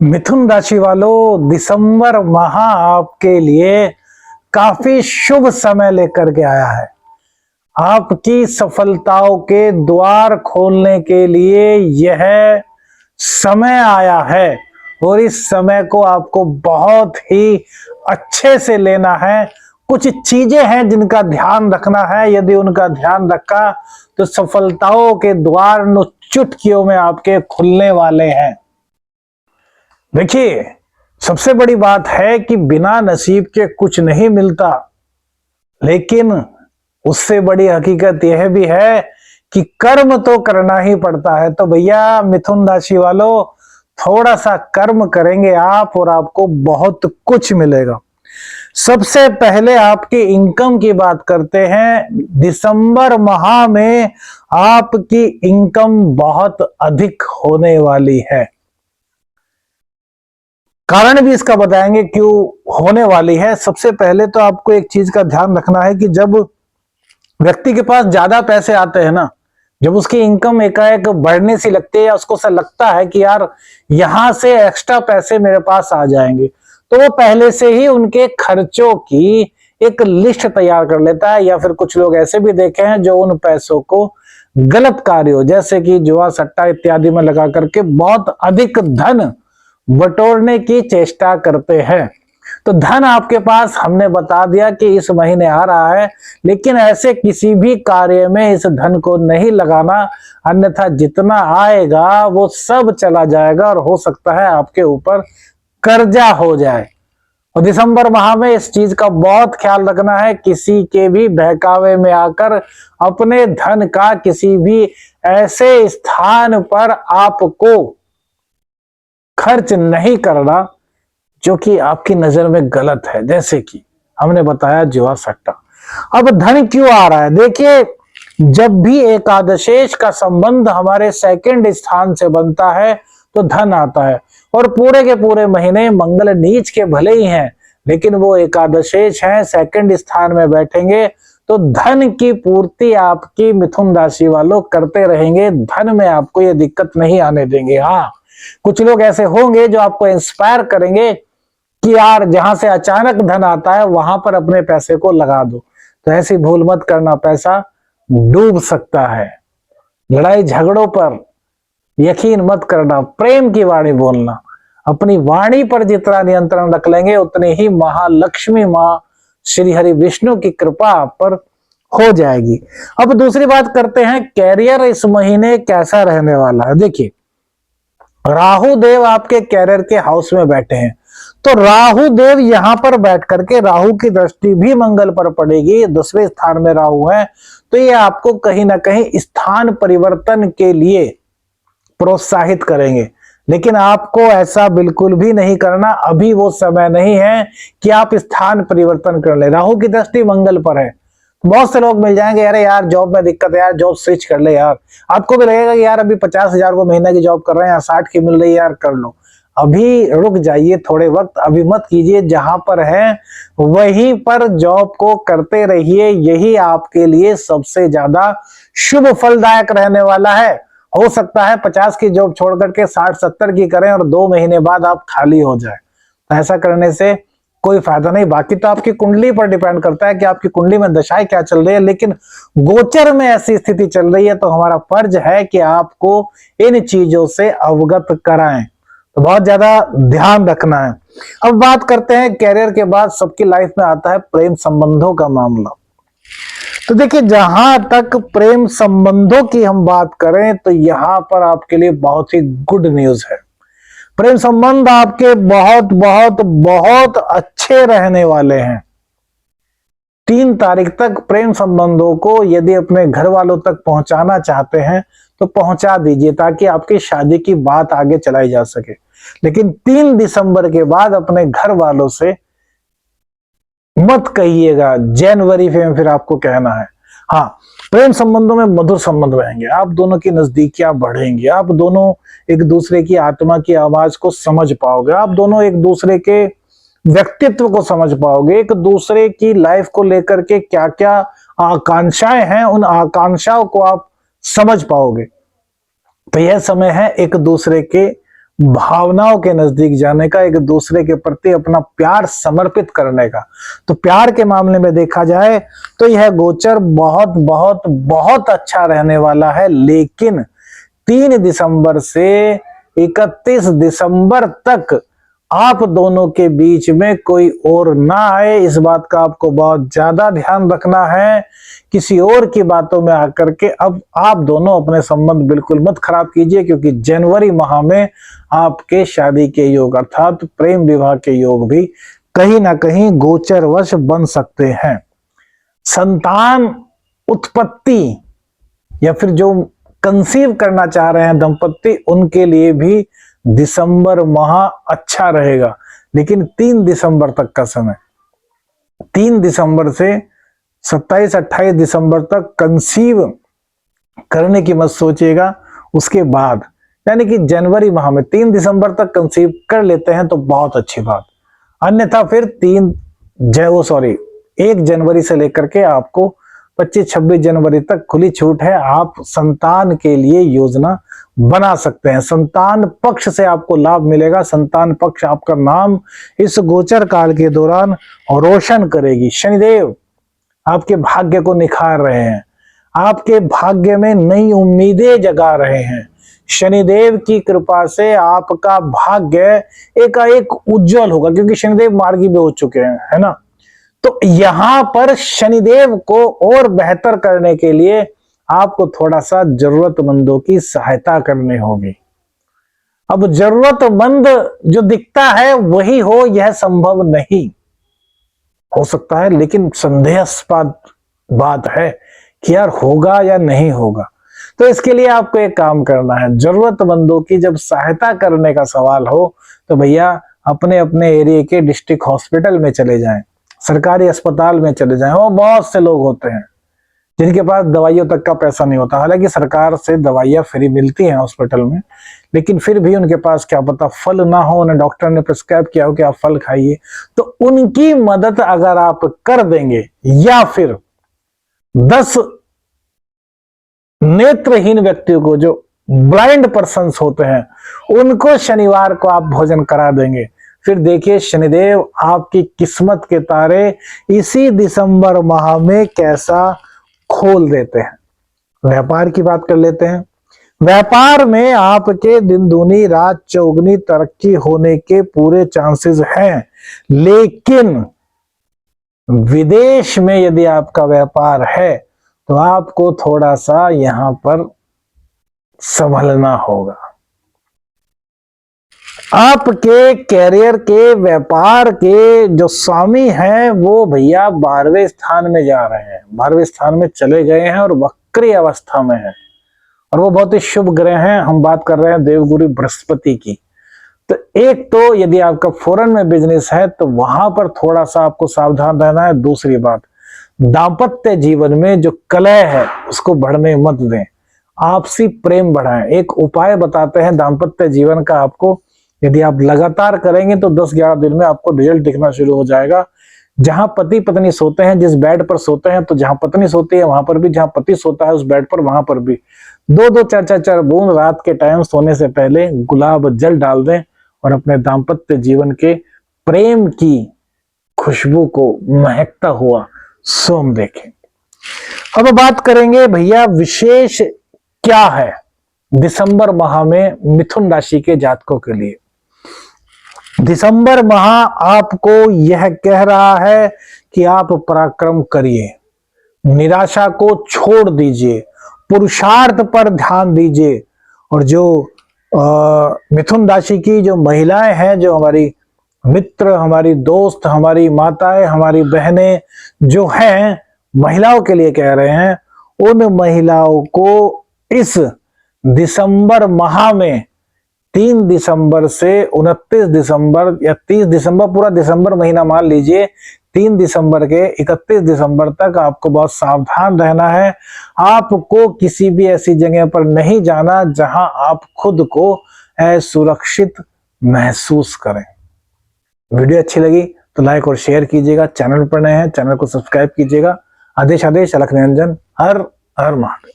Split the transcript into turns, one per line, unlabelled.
मिथुन राशि वालों, दिसंबर माह आपके लिए काफी शुभ समय लेकर के आया है। आपकी सफलताओं के द्वार खोलने के लिए यह समय आया है और इस समय को आपको बहुत ही अच्छे से लेना है। कुछ चीजें हैं जिनका ध्यान रखना है। यदि उनका ध्यान रखा तो सफलताओं के द्वार चुटकियों में आपके खुलने वाले हैं। देखिए, सबसे बड़ी बात है कि बिना नसीब के कुछ नहीं मिलता, लेकिन उससे बड़ी हकीकत यह भी है कि कर्म तो करना ही पड़ता है। तो भैया मिथुन राशि वालों, थोड़ा सा कर्म करेंगे आप और आपको बहुत कुछ मिलेगा। सबसे पहले आपकी इनकम की बात करते हैं। दिसंबर माह में आपकी इनकम बहुत अधिक होने वाली है। कारण भी इसका बताएंगे क्यों होने वाली है। सबसे पहले तो आपको एक चीज का ध्यान रखना है कि जब व्यक्ति के पास ज्यादा पैसे आते हैं ना, जब उसकी इनकम एकाएक बढ़ने सी लगती है या उसको ऐसा लगता है कि यार यहां से एक्स्ट्रा पैसे मेरे पास आ जाएंगे, तो वो पहले से ही उनके खर्चों की एक लिस्ट तैयार कर लेता है। या फिर कुछ लोग ऐसे भी देखे हैं जो उन पैसों को गलत कार्यों जैसे कि जुआ सट्टा इत्यादि में लगा करके बहुत अधिक धन बटोरने की चेष्टा करते हैं। तो धन आपके पास हमने बता दिया कि इस महीने आ रहा है, लेकिन ऐसे किसी भी कार्य में इस धन को नहीं लगाना, अन्यथा जितना आएगा वो सब चला जाएगा और हो सकता है आपके ऊपर कर्जा हो जाए। और दिसंबर माह में इस चीज का बहुत ख्याल रखना है। किसी के भी बहकावे में आकर अपने धन का किसी भी ऐसे स्थान पर आपको खर्च नहीं करना जो कि आपकी नजर में गलत है, जैसे कि हमने बताया जुआ सट्टा। अब धन क्यों आ रहा है? देखिए, जब भी एकादशेश का संबंध हमारे सेकंड स्थान से बनता है तो धन आता है। और पूरे के पूरे महीने मंगल नीच के भले ही हैं, लेकिन वो एकादशेश हैं, सेकंड स्थान में बैठेंगे तो धन की पूर्ति आपकी मिथुन राशि वालों करते रहेंगे। धन में आपको ये दिक्कत नहीं आने देंगे। हाँ, कुछ लोग ऐसे होंगे जो आपको इंस्पायर करेंगे कि यार जहां से अचानक धन आता है वहां पर अपने पैसे को लगा दो। तो ऐसी भूल मत करना, पैसा डूब सकता है। लड़ाई झगड़ों पर यकीन मत करना, प्रेम की वाणी बोलना। अपनी वाणी पर जितना नियंत्रण रख लेंगे उतनी ही महालक्ष्मी मां श्री हरि विष्णु की कृपा आप पर हो जाएगी। अब दूसरी बात करते हैं, कैरियर इस महीने कैसा रहने वाला है। देखिए, राहु देव आपके कैरियर के हाउस में बैठे हैं, तो राहु देव यहां पर बैठ करके, राहु की दृष्टि भी मंगल पर पड़ेगी, 10वें स्थान में राहु है, तो ये आपको कहीं ना कहीं स्थान परिवर्तन के लिए प्रोत्साहित करेंगे। लेकिन आपको ऐसा बिल्कुल भी नहीं करना, अभी वो समय नहीं है कि आप स्थान परिवर्तन कर ले। राहु की दृष्टि मंगल पर है। बहुत से लोग मिल जाएंगे, अरे यार जॉब में दिक्कत है यार, जॉब स्विच कर ले यार। आपको भी लगेगा कि यार अभी 50,000 को महीना की जॉब कर रहे हैं, 60 की मिल रही है यार, कर लो। अभी रुक जाइए थोड़े वक्त, अभी मत कीजिए। जहां पर है वहीं पर जॉब को करते रहिए, यही आपके लिए सबसे ज्यादा शुभ फलदायक रहने वाला है। हो सकता है 50 की जॉब छोड़ करके 60-70 की करें और 2 महीने बाद आप खाली हो जाए। तो ऐसा करने से कोई फायदा नहीं। बाकी तो आपकी कुंडली पर डिपेंड करता है कि आपकी कुंडली में दशाएं क्या चल रही है, लेकिन गोचर में ऐसी स्थिति चल रही है तो हमारा फर्ज है कि आपको इन चीजों से अवगत कराएं। तो बहुत ज्यादा ध्यान रखना है। अब बात करते हैं कैरियर के बाद सबकी लाइफ में आता है प्रेम संबंधों का मामला। तो देखिए, जहां तक प्रेम संबंधों की हम बात करें तो यहां पर आपके लिए बहुत ही गुड न्यूज है। प्रेम संबंध आपके बहुत बहुत बहुत अच्छे रहने वाले हैं। 3 तारीख तक प्रेम संबंधों को यदि अपने घर वालों तक पहुंचाना चाहते हैं तो पहुंचा दीजिए, ताकि आपकी शादी की बात आगे चलाई जा सके। लेकिन 3 दिसंबर के बाद अपने घर वालों से मत कहिएगा, जनवरी में फिर आपको कहना है। हाँ, प्रेम संबंधों में मधुर संबंध रहेंगे, आप दोनों की नजदीकियां बढ़ेंगी, आप दोनों एक दूसरे की आत्मा की आवाज को समझ पाओगे, आप दोनों एक दूसरे के व्यक्तित्व को समझ पाओगे, एक दूसरे की लाइफ को लेकर के क्या क्या आकांक्षाएं हैं उन आकांक्षाओं को आप समझ पाओगे। तो यह समय है एक दूसरे के भावनाओं के नजदीक जाने का, एक दूसरे के प्रति अपना प्यार समर्पित करने का। तो प्यार के मामले में देखा जाए तो यह गोचर बहुत बहुत बहुत अच्छा रहने वाला है, लेकिन 3 दिसंबर से 31 दिसंबर तक आप दोनों के बीच में कोई और ना आए, इस बात का आपको बहुत ज्यादा ध्यान रखना है। किसी और की बातों में आकर के अब आप दोनों अपने संबंध बिल्कुल मत खराब कीजिए, क्योंकि जनवरी माह में आपके शादी के योग अर्थात प्रेम विवाह के योग भी कहीं ना कहीं गोचरवश बन सकते हैं। संतान उत्पत्ति या फिर जो कंसीव करना चाह रहे हैं दंपत्ति, उनके लिए भी दिसंबर माह अच्छा रहेगा, लेकिन 3 दिसंबर तक का समय, 3 दिसंबर से 27-28 दिसंबर तक कंसीव करने की मत सोचिएगा। उसके बाद यानी कि जनवरी माह में 3 दिसंबर तक कंसीव कर लेते हैं तो बहुत अच्छी बात, अन्यथा फिर 1 जनवरी से लेकर के आपको 25-26 जनवरी तक खुली छूट है। आप संतान के लिए योजना बना सकते हैं, संतान पक्ष से आपको लाभ मिलेगा। संतान पक्ष आपका नाम इस गोचर काल के दौरान रोशन करेगी। शनिदेव आपके भाग्य को निखार रहे हैं, आपके भाग्य में नई उम्मीदें जगा रहे हैं। शनिदेव की कृपा से आपका भाग्य एकाएक उज्जवल होगा, क्योंकि शनिदेव मार्गी भी हो चुके हैं, है ना। तो यहां पर शनिदेव को और बेहतर करने के लिए आपको थोड़ा सा जरूरतमंदों की सहायता करनी होगी। अब जरूरतमंद जो दिखता है वही हो, यह संभव नहीं हो सकता है, लेकिन संदेहास्पद बात है कि यार होगा या नहीं होगा। तो इसके लिए आपको एक काम करना है, जरूरतमंदों की जब सहायता करने का सवाल हो तो भैया अपने अपने एरिया के डिस्ट्रिक्ट हॉस्पिटल में चले जाएं, सरकारी अस्पताल में चले जाएं। वो बहुत से लोग होते हैं जिनके पास दवाइयों तक का पैसा नहीं होता, हालांकि सरकार से दवाइयां फ्री मिलती हैं हॉस्पिटल में, लेकिन फिर भी उनके पास क्या पता फल ना हो, उन्हें डॉक्टर ने प्रिस्क्राइब किया हो कि आप फल खाइए, तो उनकी मदद अगर आप कर देंगे, या फिर 10 नेत्रहीन व्यक्तियों को, जो ब्लाइंड पर्सन्स होते हैं, उनको शनिवार को आप भोजन करा देंगे, फिर देखिए शनिदेव आपकी किस्मत के तारे इसी दिसंबर माह में कैसा खोल देते हैं। व्यापार की बात कर लेते हैं। व्यापार में आपके दिन दूनी रात चौगुनी तरक्की होने के पूरे चांसेस हैं, लेकिन विदेश में यदि आपका व्यापार है तो आपको थोड़ा सा यहां पर संभलना होगा। आपके कैरियर के व्यापार के जो स्वामी हैं वो भैया 12वें स्थान में जा रहे हैं, 12वें स्थान में चले गए हैं और वक्री अवस्था में है, और वो बहुत ही शुभ ग्रह हैं। हम बात कर रहे हैं देवगुरु बृहस्पति की। तो एक तो यदि आपका फॉरेन में बिजनेस है तो वहां पर थोड़ा सा आपको सावधान रहना है। दूसरी बात, दाम्पत्य जीवन में जो कलह है उसको बढ़ने मत दें, आपसी प्रेम बढ़ाएं। एक उपाय बताते हैं दाम्पत्य जीवन का आपको, यदि आप लगातार करेंगे तो 10-11 दिन में आपको रिजल्ट दिखना शुरू हो जाएगा। जहां पति पत्नी सोते हैं, जिस बेड पर सोते हैं, तो जहां पत्नी सोती है वहां पर भी, जहां पति सोता है उस बेड पर वहां पर भी 2-2, 4-4 बूंद रात के टाइम सोने से पहले गुलाब जल डाल दें और अपने दाम्पत्य जीवन के प्रेम की खुशबू को महकता हुआ सोम देखें। अब बात करेंगे भैया विशेष क्या है दिसंबर माह में मिथुन राशि के जातकों के लिए। दिसंबर माह आपको यह कह रहा है कि आप पराक्रम करिए, निराशा को छोड़ दीजिए, पुरुषार्थ पर ध्यान दीजिए। और जो मिथुन राशि की जो महिलाएं हैं, जो हमारी मित्र, हमारी दोस्त, हमारी माताएं, हमारी बहनें जो हैं, महिलाओं के लिए कह रहे हैं, उन महिलाओं को इस दिसंबर माह में 3 दिसंबर से 29 दिसंबर या 30 दिसंबर, पूरा दिसंबर महीना मान लीजिए, 3 दिसंबर के 31 दिसंबर तक आपको बहुत सावधान रहना है। आपको किसी भी ऐसी जगह पर नहीं जाना जहां आप खुद को असुरक्षित महसूस करें। वीडियो अच्छी लगी तो लाइक और शेयर कीजिएगा। चैनल पर नए हैं चैनल को सब्सक्राइब कीजिएगा। आदेश अलख निरंजन। हर हर महादेव।